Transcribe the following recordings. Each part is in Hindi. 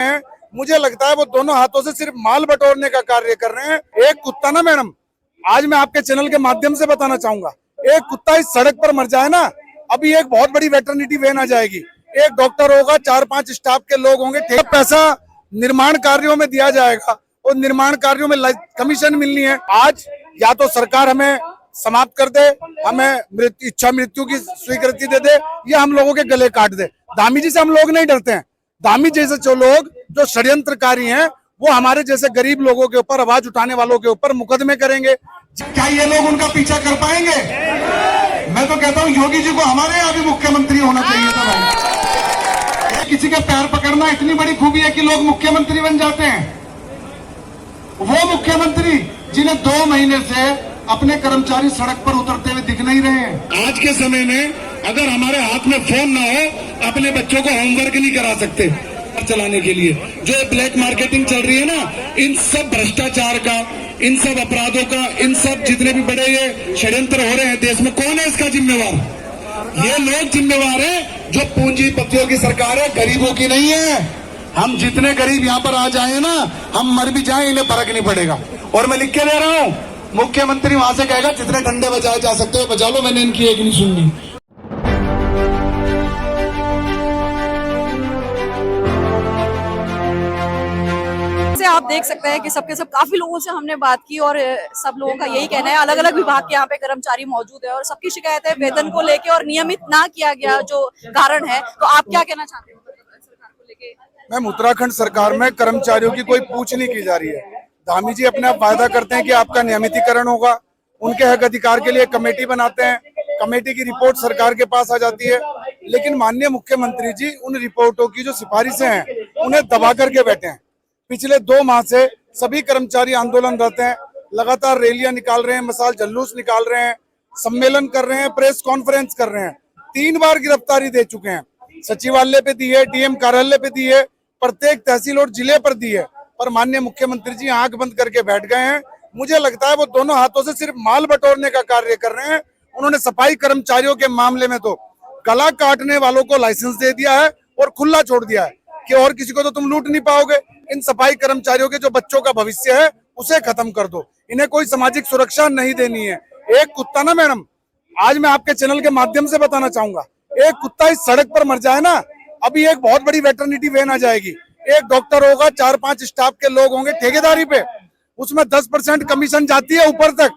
हैं, मुझे लगता है वो दोनों हाथों से सिर्फ माल बटोरने का कार्य कर रहे हैं। एक कुत्ता ना मैडम, आज मैं आपके चैनल के माध्यम से बताना चाहूंगा, एक कुत्ता इस सड़क पर मर जाए ना, अभी एक बहुत बड़ी वेटरनिटी वैन आ जाएगी, एक डॉक्टर होगा, 4-5 स्टाफ के लोग होंगे, पैसा निर्माण कार्यों में दिया जाएगा और निर्माण कार्यों में कमीशन मिलनी है। आज या तो सरकार हमें समाप्त कर दे, हमें इच्छा मृत्यु की स्वीकृति दे दे, या हम लोगों के गले काट दे। धामी जी से हम लोग नहीं डरते हैं। धामी जैसे जो लोग जो षड्यंत्रकारी हैं वो हमारे जैसे गरीब लोगों के ऊपर, आवाज उठाने वालों के ऊपर मुकदमे करेंगे। क्या ये लोग उनका पीछा कर पाएंगे? मैं तो कहता हूँ योगी जी को हमारे यहाँ भी मुख्यमंत्री होना चाहिए था भाई। किसी के पैर पकड़ना इतनी बड़ी खूबी है कि लोग मुख्यमंत्री बन जाते हैं। वो मुख्यमंत्री जिन्हें 2 महीने से अपने कर्मचारी सड़क पर उतरते हुए दिख नहीं रहे हैं। आज के समय में अगर हमारे हाथ में फोन ना हो, अपने बच्चों को होमवर्क नहीं करा सकते चलाने के लिए। जो ब्लैक मार्केटिंग चल रही है ना, इन सब भ्रष्टाचार का, इन सब अपराधों का, इन सब जितने भी बड़े ये षड्यंत्र हो रहे हैं देश में, कौन है इसका जिम्मेवार? ये लोग जिम्मेवार हैं जो पूंजीपतियों की सरकार है, गरीबों की नहीं है। हम जितने गरीब यहाँ पर आ जाए ना, हम मर भी जाए, इन्हें फर्क नहीं पड़ेगा। और मैं लिख के दे रहा हूँ, मुख्यमंत्री वहां से कहेगा जितने डंडे बजाए जा सकते हो बजा लो, मैंने इनकी एक नहीं सुननी। आप देख सकते हैं कि सबके सब काफी लोगों से हमने बात की और सब लोगों का यही कहना है, अलग अलग विभाग के यहाँ पे कर्मचारी मौजूद है और सबकी शिकायत है वेतन को लेके और नियमित ना किया गया जो कारण है। तो आप क्या कहना चाहते हैं सरकार को लेके? मैम, उत्तराखंड सरकार में कर्मचारियों की कोई पूछ नहीं की जा रही है। धामी जी अपने आप वायदा करते हैं कि आपका नियमितीकरण होगा, उनके हक अधिकार के लिए कमेटी बनाते हैं, कमेटी की रिपोर्ट सरकार के पास आ जाती है, लेकिन माननीय मुख्यमंत्री जी उन रिपोर्टों की जो सिफारिशें हैं उन्हें दबा करके बैठे हैं। पिछले 2 माह से सभी कर्मचारी आंदोलनरत हैं, लगातार रैलियां निकाल रहे हैं, मसाल जुलूस निकाल रहे हैं, सम्मेलन कर रहे हैं, प्रेस कॉन्फ्रेंस कर रहे हैं। 3 बार गिरफ्तारी दे चुके हैं, सचिवालय पे दी है, डीएम कार्यालय पे दी है, प्रत्येक तहसील और जिले पर दी है, पर माननीय मुख्यमंत्री जी आंख बंद करके बैठ गए हैं। मुझे लगता है वो दोनों हाथों से सिर्फ माल बटोरने का कार्य कर रहे हैं। उन्होंने सफाई कर्मचारियों के मामले में तो गला काटने वालों को लाइसेंस दे दिया है और खुला छोड़ दिया है कि और किसी को तो तुम लूट नहीं पाओगे। इन सफाई कर्मचारियों के जो बच्चों का भविष्य है उसे खत्म कर दो, इन्हें कोई सामाजिक सुरक्षा नहीं देनी है। एक कुत्ता ना मैडम, आज मैं आपके चैनल के माध्यम से बताना चाहूंगा, एक कुत्ता इस सड़क पर मर जाए ना, अभी एक बहुत बड़ी वेटरनिटी वैन आ जाएगी, एक डॉक्टर होगा, 4-5 स्टाफ के लोग होंगे ठेकेदारी पे, उसमें 10% कमीशन जाती है ऊपर तक,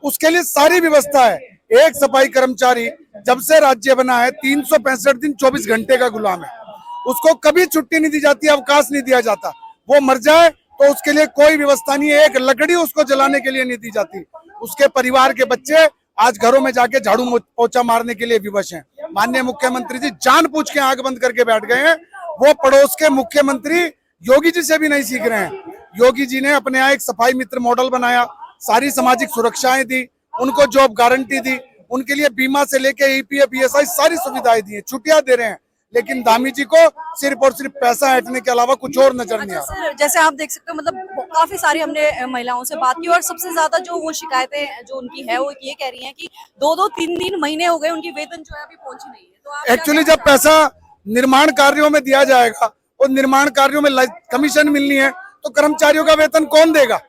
उसके लिए सारी व्यवस्था है। एक सफाई कर्मचारी जब से राज्य बना है 365 दिन 24 घंटे का गुलाम है, उसको कभी छुट्टी नहीं दी जाती, अवकाश नहीं दिया जाता। वो मर जाए तो उसके लिए कोई व्यवस्था नहीं है, एक लकड़ी उसको जलाने के लिए नहीं दी जाती। उसके परिवार के बच्चे आज घरों में जाके झाड़ू पोछा मारने के लिए विवश हैं। माननीय मुख्यमंत्री जी जान पूछ के आंख बंद करके बैठ गए हैं। वो पड़ोस के मुख्यमंत्री योगी जी से भी नहीं सीख रहे हैं। योगी जी ने अपने यहाँ एक सफाई मित्र मॉडल बनाया, सारी सामाजिक सुरक्षाएं दी, उनको जॉब गारंटी दी, उनके लिए बीमा से लेके ईपीएफ ईएसआई सारी सुविधाएं दी है, छुट्टियां दे रहे हैं, लेकिन धामी जी को सिर्फ और सिर्फ पैसा हटने के अलावा कुछ और नजर नहीं आ रहा। जैसे आप देख सकते हो, मतलब काफी सारी हमने महिलाओं से बात की और सबसे ज्यादा जो वो शिकायतें जो उनकी है वो ये कह रही हैं कि 2-2, 3-3 महीने हो गए उनकी वेतन जो है अभी पहुंची नहीं है। तो एक्चुअली जब पैसा निर्माण कार्यों में दिया जाएगा और निर्माण कार्यों में कमीशन मिलनी है तो कर्मचारियों का वेतन कौन देगा?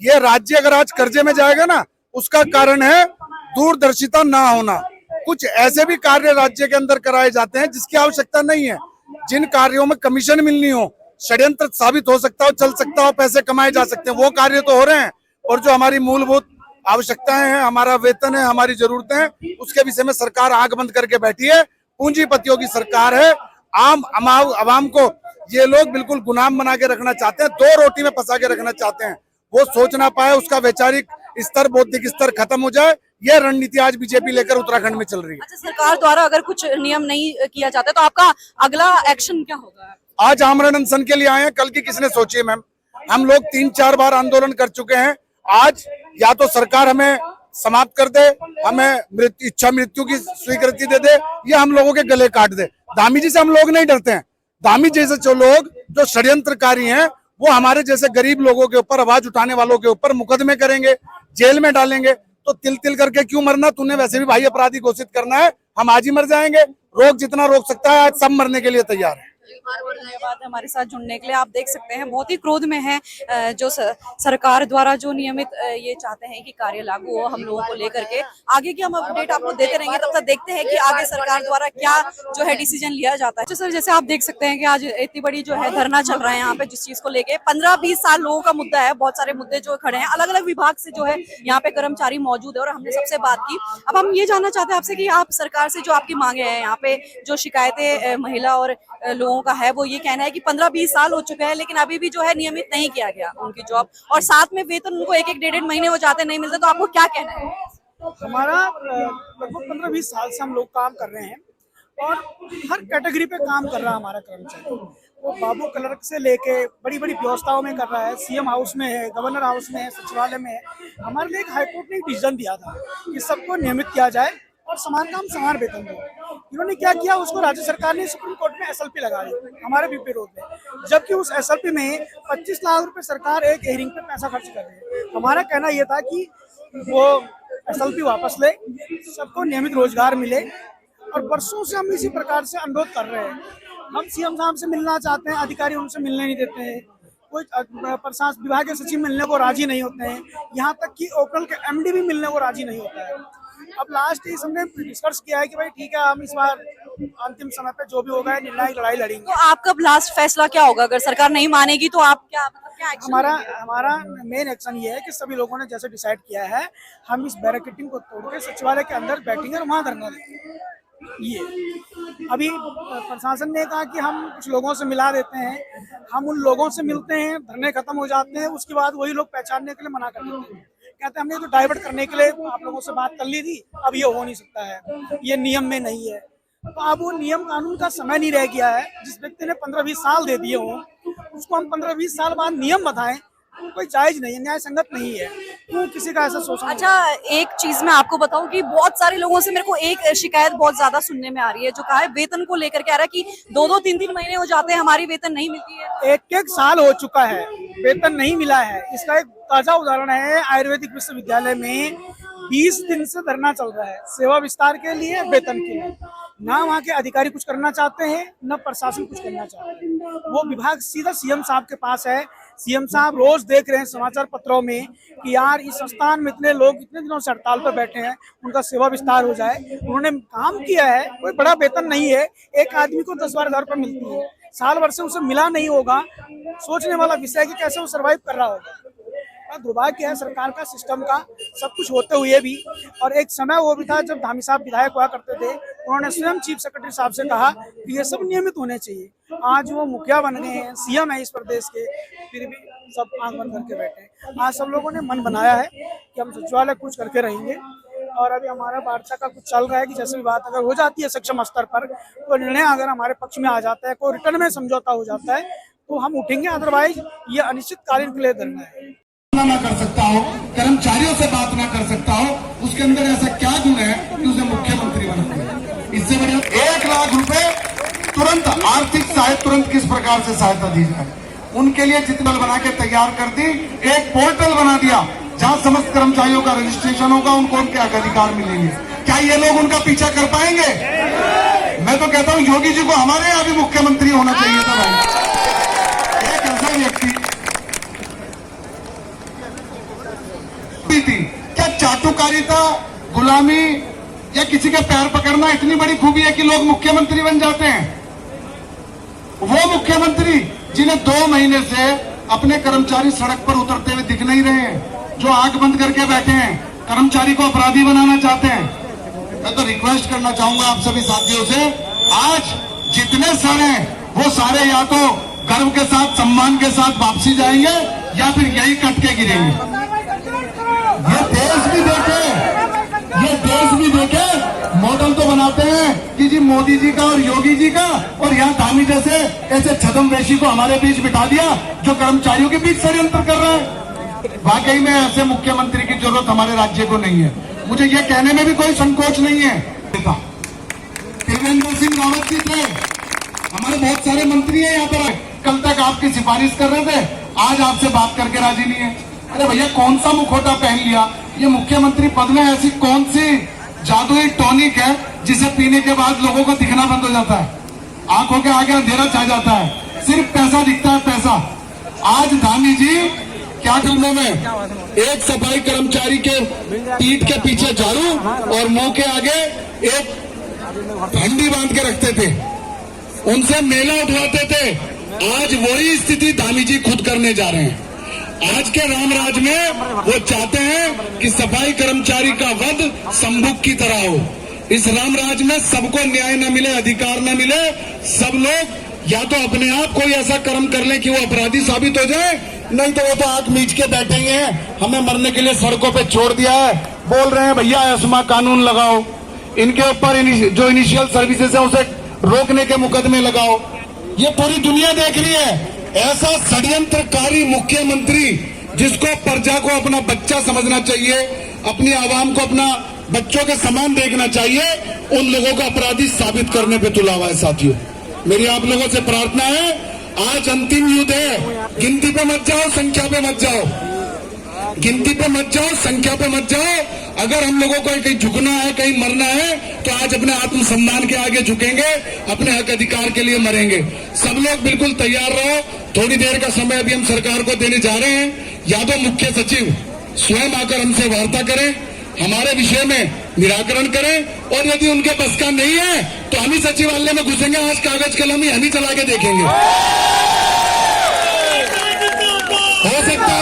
ये राज्य अगर आज कर्जे में जाएगा ना, उसका कारण है दूरदर्शिता ना होना। कुछ ऐसे भी कार्य राज्य के अंदर कराए जाते हैं जिसकी आवश्यकता नहीं है, जिन कार्यों में कमीशन मिलनी हो, षड्यंत्र साबित हो सकता हो, चल सकता हो, पैसे कमाए जा सकते हैं, वो कार्य तो हो रहे हैं। और जो हमारी मूलभूत आवश्यकताएं हैं, हमारा वेतन है, हमारी जरूरतें हैं, उसके विषय में सरकार आंख बंद करके बैठी है। पूंजीपतियों की सरकार है। आवाम को ये लोग बिल्कुल गुलाम बना के रखना चाहते हैं, 2 रोटी में फंसा के रखना चाहते हैं। वो सोच ना पाए, उसका वैचारिक स्तर, बौद्धिक स्तर खत्म हो जाए, यह रणनीति आज बीजेपी लेकर उत्तराखंड में चल रही है। अच्छा, सरकार द्वारा अगर कुछ नियम नहीं किया जाता तो आपका अगला एक्शन क्या होगा? आज आमरण अनशन के लिए आए हैं, कल की किसने सोची है मैम? हम लोग 3-4 बार आंदोलन कर चुके हैं। आज या तो सरकार हमें समाप्त कर दे, हमें इच्छा मृत्यु की स्वीकृति दे दे, या हम लोगों के गले काट दे। धामी जी से हम लोग नहीं डरते हैं। धामी जैसे जो लोग जो षड्यंत्रकारी हैं वो हमारे जैसे गरीब लोगों के ऊपर, आवाज उठाने वालों के ऊपर मुकदमे करेंगे, जेल में डालेंगे। तो तिल तिल करके क्यों मरना? तूने वैसे भी भाई अपराधी घोषित करना है, हम आज ही मर जाएंगे। रोक जितना रोक सकता है, आज सब मरने के लिए तैयार है। धन्यवाद हमारे साथ जुड़ने के लिए। आप देख सकते हैं बहुत ही क्रोध में है जो सरकार द्वारा जो नियमित ये चाहते हैं कि कार्य लागू हो हम लोगों को लेकर के। आगे की हम अपडेट आपको देते रहेंगे, तब तक देखते हैं कि आगे सरकार द्वारा क्या जो है डिसीजन लिया जाता है। तो सर जैसे आप देख सकते हैं कि आज इतनी बड़ी जो है धरना चल रहा है यहाँ पे, जिस चीज को लेके 15-20 साल लोगों का मुद्दा है, बहुत सारे मुद्दे जो खड़े हैं, अलग अलग विभाग से जो है यहाँ पे कर्मचारी मौजूद है और हमने सबसे बात की। अब हम ये जानना चाहते हैं आपसे कि आप सरकार से जो आपकी मांगे हैं, यहाँ पे जो शिकायतें महिला और लोगों का है, वो ये कहना है कि 15-20 साल हो चुके हैं लेकिन अभी भी जो है नियमित नहीं किया गया उनकी जॉब, और साथ में वेतन उनको 1-1 डेढ़ महीने हो जाते नहीं मिलते। तो आपको क्या कहना है? हमारा लगभग 15-20 साल से हम लोग काम कर रहे हैं और हर कैटेगरी पे काम कर रहा है हमारा कर्मचारी। वो बाबू क्लर्क से लेके बड़ी बड़ी व्यवस्थाओं में कर रहा है, सीएम हाउस में है, गवर्नर हाउस में है, सचिवालय में है। हमारे लिए एक हाईकोर्ट ने एक डिसीजन दिया था कि सबको नियमित किया जाए और समान काम समान वेतन दो। इन्होंने क्या किया, उसको राज्य सरकार ने सुप्रीम कोर्ट में एसएलपी लगा दी हमारे विरोध में, जबकि उस एसएलपी में 25 लाख रुपए सरकार एक हेयरिंग पे पैसा खर्च कर रही है। हमारा कहना यह था कि वो एसएलपी वापस ले, सबको नियमित रोजगार मिले, और वर्षों से हम इसी प्रकार से अनुरोध कर रहे हैं। हम सीएम साहब से मिलना चाहते हैं, अधिकारी उनसे मिलने नहीं देते हैं, कोई प्रशासन विभाग के सचिव मिलने को राजी नहीं होते हैं, यहाँ तक कि ओपनल के एमडी भी मिलने को राजी नहीं होता है। अब लास्ट इस हमने डिस्कस किया है कि भाई ठीक है, हम इस बार अंतिम समय पे जो भी होगा निर्णायक लड़ाई लड़ेंगे। तो आपका लास्ट फैसला क्या होगा अगर सरकार नहीं मानेगी तो आप क्या एक्शन? हमारा मेन एक्शन ये है कि सभी लोगों ने जैसे डिसाइड किया है, हम इस बैरिकेडिंग को तोड़ के सचिवालय के अंदर बैठेंगे और वहाँ धरना देंगे। ये अभी प्रशासन ने कहा कि हम कुछ लोगों से मिला देते हैं, हम उन लोगों से मिलते हैं, धरने खत्म हो जाते हैं, उसके बाद वही लोग पहचानने के लिए मना कर देते हैं, कहते हैं हमने तो डाइवर्ट करने के लिए आप लोगों से बात कर ली थी, अब ये हो नहीं सकता है, ये नियम में नहीं है। तो अब वो नियम कानून का समय नहीं रह गया है। जिस व्यक्ति ने 15-20 साल दे दिए हों, उसको हम 15-20 साल बाद नियम बताएं, कोई जायज नहीं है, न्याय संगत नहीं है। क्यों किसी का ऐसा सोचना? अच्छा, एक चीज मैं आपको बताऊं कि बहुत सारे लोगों से मेरे को एक शिकायत बहुत ज्यादा सुनने में आ रही है, जो कहा है वेतन को लेकर के आ रहा है कि 2-2, 3-3 महीने हो जाते हैं, हमारी वेतन नहीं मिलती है। 1-1 साल हो चुका है, वेतन नहीं मिला है। इसका एक ताजा उदाहरण है, आयुर्वेदिक विश्वविद्यालय में 20 दिन से धरना चल रहा है सेवा विस्तार के लिए, वेतन के लिए। ना वहाँ के अधिकारी कुछ करना चाहते हैं, न प्रशासन कुछ करना चाहते हैं। वो विभाग सीधा सीएम साहब के पास है। सीएम साहब रोज देख रहे हैं समाचार पत्रों में कि यार इस संस्थान में इतने लोग इतने दिनों से हड़ताल पर बैठे हैं, उनका सेवा विस्तार हो जाए। उन्होंने काम किया है, कोई बड़ा वेतन नहीं है, एक आदमी को 10-12 हज़ार रुपये मिलती है, साल भर से उसे मिला नहीं होगा। सोचने वाला विषय है कि कैसे वो सर्वाइव कर रहा होगा। दुर्भाग्य है सरकार का, सिस्टम का, सब कुछ होते हुए भी। और एक समय वो भी था जब धामी साहब विधायक हुआ करते थे, उन्होंने स्वयं चीफ सेक्रेटरी साहब से कहा कि ये सब नियमित होने चाहिए। आज वो मुखिया बन गए हैं, सीएम है इस प्रदेश के, फिर भी सब आंख बंद करके बैठे हैं। आज सब लोगों ने मन बनाया है कि हम सचिवालय कुछ करके रहेंगे। और अभी हमारा वार्ता का कुछ चल रहा है कि जैसे भी बात अगर हो जाती है सक्षम स्तर पर, तो निर्णय अगर हमारे पक्ष में आ जाता है, कोई रिटर्न में समझौता हो जाता है, तो हम उठेंगे, अदरवाइज ये अनिश्चितकालीन के लिए धरना है। ना कर सकता हो, कर्मचारियों से बात ना कर सकता हो, उसके अंदर ऐसा क्या गुण है कि उसे मुख्यमंत्री बनाते? इससे बड़े 1 लाख रुपए तुरंत आर्थिक सहायता, तुरंत किस प्रकार से सहायता दी जाए, उनके लिए चित्र बना के तैयार कर दी। एक पोर्टल बना दिया जहां समस्त कर्मचारियों का रजिस्ट्रेशन होगा, उनको उनके अधिकार मिलेंगे। क्या ये लोग उनका पीछा कर पाएंगे? मैं तो कहता हूं योगी जी को हमारे यहाँ भी मुख्यमंत्री होना चाहिए था भाई। एक ऐसा व्यक्ति थी, क्या चाटुकारिता, गुलामी या किसी के पैर पकड़ना इतनी बड़ी खूबी है कि लोग मुख्यमंत्री बन जाते हैं? वो मुख्यमंत्री जिन्हें 2 महीने से अपने कर्मचारी सड़क पर उतरते हुए दिख नहीं रहे हैं, जो आंख बंद करके बैठे हैं, कर्मचारी को अपराधी बनाना चाहते हैं। मैं तो रिक्वेस्ट करना चाहूंगा आप सभी साथियों से, आज जितने सर हैं वो सारे या तो गर्व के साथ, सम्मान के साथ वापसी जाएंगे या फिर यही कट के गिरेंगे। ये देश भी देखे मॉडल तो बनाते हैं कि जी मोदी जी का और योगी जी का, और यहाँ धामी जैसे ऐसे छद्मवेशी को हमारे बीच बिठा दिया जो कर्मचारियों के बीच षड्यंत्र कर रहा है। वाकई में ऐसे मुख्यमंत्री की जरूरत हमारे राज्य को नहीं है। मुझे ये कहने में भी कोई संकोच नहीं है। त्रिवेंद्र सिंह रावत जी थे, हमारे बहुत सारे मंत्री हैं यहाँ पर, कल तक आपकी सिफारिश कर रहे थे, आज आपसे बात करके राजी नहीं है। अरे भैया, कौन सा मुखौटा पहन लिया? ये मुख्यमंत्री पद में ऐसी कौन सी जादुई टॉनिक है जिसे पीने के बाद लोगों को दिखना बंद हो जाता है? आंखों के आगे अंधेरा छा जाता है, सिर्फ पैसा दिखता है, पैसा। आज धामी जी क्या फिल्मों में एक सफाई कर्मचारी के पीठ के पीछे झाड़ू और मुंह के आगे एक फंडी बांध के रखते थे, उनसे मेला उठवाते थे। आज वही स्थिति धामी जी खुद करने जा रहे हैं। आज के रामराज में वो चाहते हैं कि सफाई कर्मचारी का वध संभुक की तरह हो। इस रामराज में सबको न्याय न मिले, अधिकार न मिले, सब लोग या तो अपने आप कोई ऐसा कर्म कर ले कि वो अपराधी साबित हो जाए, नहीं तो वो तो आंख मीच के बैठेंगे हैं, हमें मरने के लिए सड़कों पे छोड़ दिया है, बोल रहे हैं भैया एस्मा कानून लगाओ, इनके ऊपर जो इनिशियल सर्विसेज है उसे रोकने के मुकदमे लगाओ। ये पूरी दुनिया देख रही है। ऐसा षड्यंत्रकारी मुख्यमंत्री जिसको प्रजा को अपना बच्चा समझना चाहिए, अपनी आवाम को अपना बच्चों के समान देखना चाहिए, उन लोगों को अपराधी साबित करने पे तुला हुआ है। साथियों, मेरी आप लोगों से प्रार्थना है, आज अंतिम युद्ध है, गिनती पे मत जाओ, संख्या पे मत जाओ, गिनती पे मत जाओ, संख्या पे मत जाओ। अगर हम लोगों को कहीं झुकना है, कहीं मरना है, तो आज अपने आत्मसम्मान के आगे झुकेंगे, अपने हक अधिकार के लिए मरेंगे। सब लोग बिल्कुल तैयार रहो। थोड़ी देर का समय अभी हम सरकार को देने जा रहे हैं। या तो मुख्य सचिव स्वयं आकर हमसे वार्ता करें, हमारे विषय में निराकरण करें, और यदि उनके बस का नहीं है तो हम ही सचिवालय में घुसेंगे, आज कागज कलम ही हम ही चला के देखेंगे। हो सकता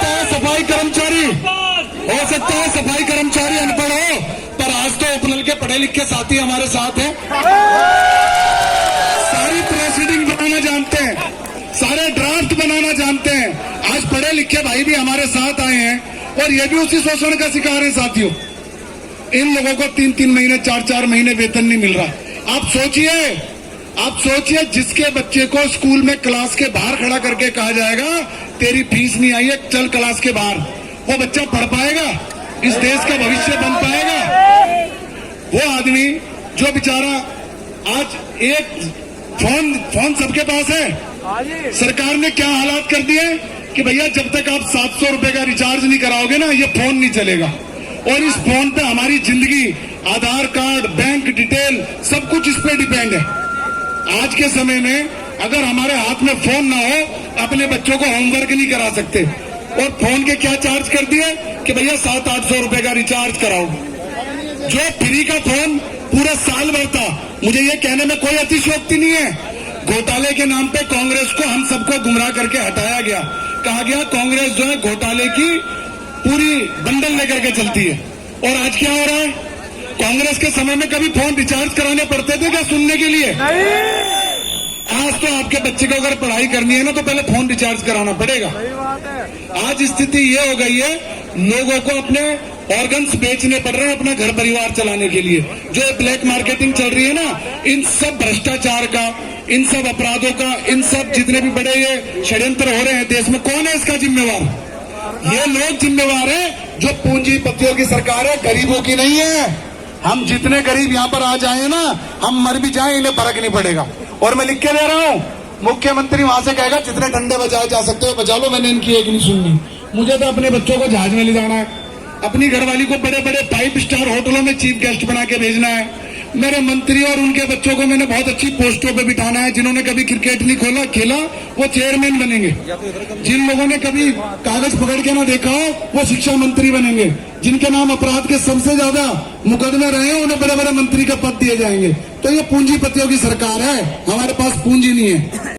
है सफाई कर्मचारी, हो सकता है सफाई कर्मचारी अनपढ़ हो, पर आज तो उपनल के पढ़े लिखे साथी हमारे साथ हैं, सारी प्रोसीडिंग बनाना जानते हैं, सारे ड्राफ्ट बनाना जानते हैं। आज पढ़े लिखे भाई भी हमारे साथ आए हैं, और ये भी उसी शोषण का शिकार है। साथियों, इन लोगों को 3-3 महीने 4-4 महीने वेतन नहीं मिल रहा। आप सोचिए जिसके बच्चे को स्कूल में क्लास के बाहर खड़ा करके कहा जाएगा तेरी फीस नहीं आई है, चल क्लास के बाहर, वो बच्चा पढ़ पाएगा? इस देश का भविष्य बन पाएगा? वो आदमी जो बेचारा आज एक फोन सबके पास है, सरकार ने क्या हालात कर दिए कि भैया जब तक आप 700 रुपए का रिचार्ज नहीं कराओगे ना, ये फोन नहीं चलेगा। और इस फोन पे हमारी जिंदगी, आधार कार्ड, बैंक डिटेल, सब कुछ इस पे डिपेंड है। आज के समय में अगर हमारे हाथ में फोन ना हो, अपने बच्चों को होमवर्क नहीं करा सकते। और फोन के क्या चार्ज कर दिए कि भैया 700-800 रुपए का रिचार्ज कराओ। जो फ्री का फोन पूरा साल भर था, मुझे ये कहने में कोई अतिशयोक्ति नहीं है। घोटाले के नाम पे कांग्रेस को हम सबको गुमराह करके हटाया गया, कहा गया कांग्रेस जो है घोटाले की पूरी बंडल लेकर के चलती है। और आज क्या हो रहा है? कांग्रेस के समय में कभी फोन रिचार्ज कराने पड़ते थे क्या सुनने के लिए? आज तो आपके बच्चे को अगर पढ़ाई करनी है ना, तो पहले फोन रिचार्ज कराना पड़ेगा। आज स्थिति ये हो गई है, लोगों को अपने ऑर्गन्स बेचने पड़ रहे हैं अपना घर परिवार चलाने के लिए। जो ब्लैक मार्केटिंग चल रही है ना, इन सब भ्रष्टाचार का, इन सब अपराधों का, इन सब जितने भी बड़े ये षड्यंत्र हो रहे हैं देश में, कौन है इसका जिम्मेवार? ये लोग जिम्मेवार है जो पूंजीपतियों की सरकार है, गरीबों की नहीं है। हम जितने गरीब यहाँ पर आ जाए ना, हम मर भी जाए, इन्हें फर्क नहीं पड़ेगा। और मैं लिख के दे रहा हूँ, मुख्यमंत्री वहां से कहेगा जितने डंडे बजाए जा सकते हो बजा लो, मैंने इनकी एक नहीं सुननी। मुझे तो अपने बच्चों को जहाज में ले जाना है, अपनी घरवाली को बड़े बड़े 5 स्टार होटलों में चीफ गेस्ट बना के भेजना है। मेरे मंत्री और उनके बच्चों को मैंने बहुत अच्छी पोस्टों पे बिठाना है। जिन्होंने कभी क्रिकेट नहीं खेला वो चेयरमैन बनेंगे, जिन लोगों ने कभी कागज पकड़ के ना देखा हो वो शिक्षा मंत्री बनेंगे, जिनके नाम अपराध के सबसे ज्यादा मुकदमे रहे हैं उन्हें बड़े बड़े मंत्री का पद दिए जाएंगे। तो ये पूंजीपतियों की सरकार है, हमारे पास पूंजी नहीं है।